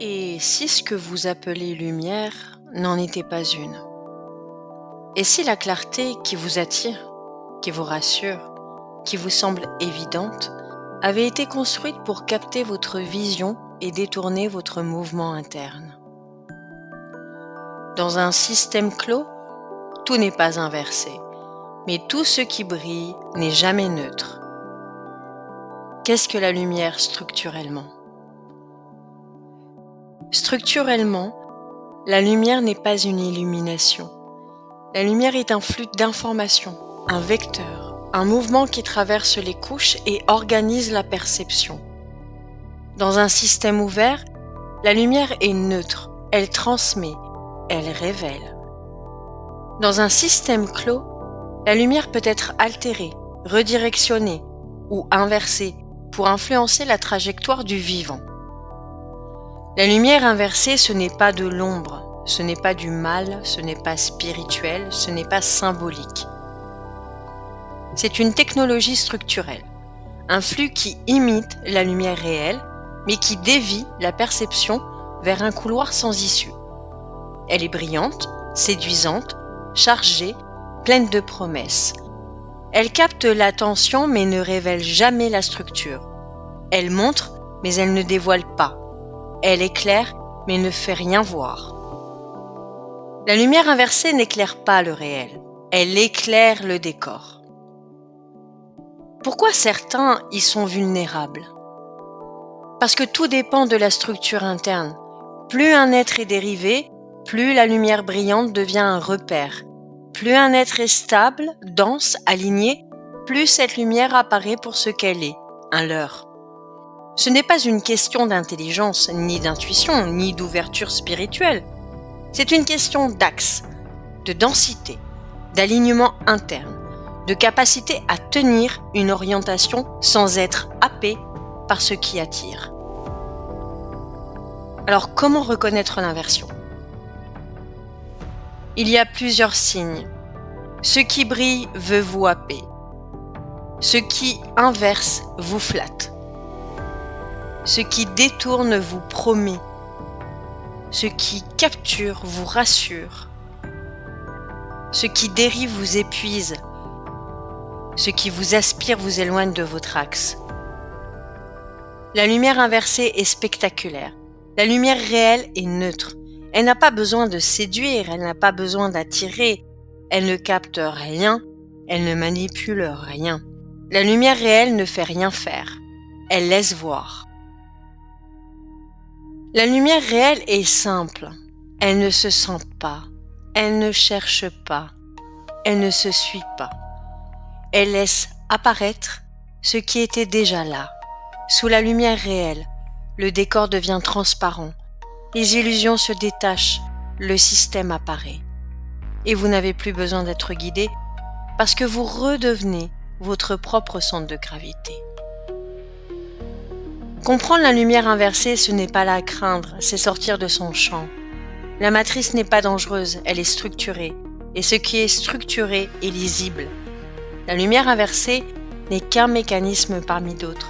Et si ce que vous appelez lumière n'en était pas une? Et si la clarté qui vous attire, qui vous rassure, qui vous semble évidente, avait été construite pour capter votre vision et détourner votre mouvement interne? Dans un système clos, tout n'est pas inversé, mais tout ce qui brille n'est jamais neutre. Qu'est-ce que la lumière structurellement? Structurellement, la lumière n'est pas une illumination. La lumière est un flux d'informations, un vecteur, un mouvement qui traverse les couches et organise la perception. Dans un système ouvert, la lumière est neutre, elle transmet, elle révèle. Dans un système clos, la lumière peut être altérée, redirectionnée ou inversée pour influencer la trajectoire du vivant. La lumière inversée, ce n'est pas de l'ombre, ce n'est pas du mal, ce n'est pas spirituel, ce n'est pas symbolique. C'est une technologie structurelle, un flux qui imite la lumière réelle, mais qui dévie la perception vers un couloir sans issue. Elle est brillante, séduisante, chargée, pleine de promesses. Elle capte l'attention mais ne révèle jamais la structure. Elle montre mais elle ne dévoile pas. Elle éclaire mais ne fait rien voir. La lumière inversée n'éclaire pas le réel, elle éclaire le décor. Pourquoi certains y sont vulnérables? Parce que tout dépend de la structure interne. Plus un être est dérivé, plus la lumière brillante devient un repère. Plus un être est stable, dense, aligné, plus cette lumière apparaît pour ce qu'elle est, un leurre. Ce n'est pas une question d'intelligence, ni d'intuition, ni d'ouverture spirituelle. C'est une question d'axe, de densité, d'alignement interne, de capacité à tenir une orientation sans être happé par ce qui attire. Alors comment reconnaître l'inversion? Il y a plusieurs signes. Ce qui brille veut vous happer. Ce qui inverse vous flatte. Ce qui détourne vous promet. Ce qui capture vous rassure. Ce qui dérive vous épuise. Ce qui vous aspire vous éloigne de votre axe. La lumière inversée est spectaculaire. La lumière réelle est neutre. Elle n'a pas besoin de séduire, elle n'a pas besoin d'attirer. Elle ne capte rien, elle ne manipule rien. La lumière réelle ne fait rien faire. Elle laisse voir. La lumière réelle est simple. Elle ne se sent pas. Elle ne cherche pas. Elle ne se suit pas. Elle laisse apparaître ce qui était déjà là. Sous la lumière réelle, le décor devient transparent. Les illusions se détachent. Le système apparaît. Et vous n'avez plus besoin d'être guidé parce que vous redevenez votre propre centre de gravité. Comprendre la lumière inversée, ce n'est pas la craindre, c'est sortir de son champ. La matrice n'est pas dangereuse, elle est structurée. Et ce qui est structuré est lisible. La lumière inversée n'est qu'un mécanisme parmi d'autres.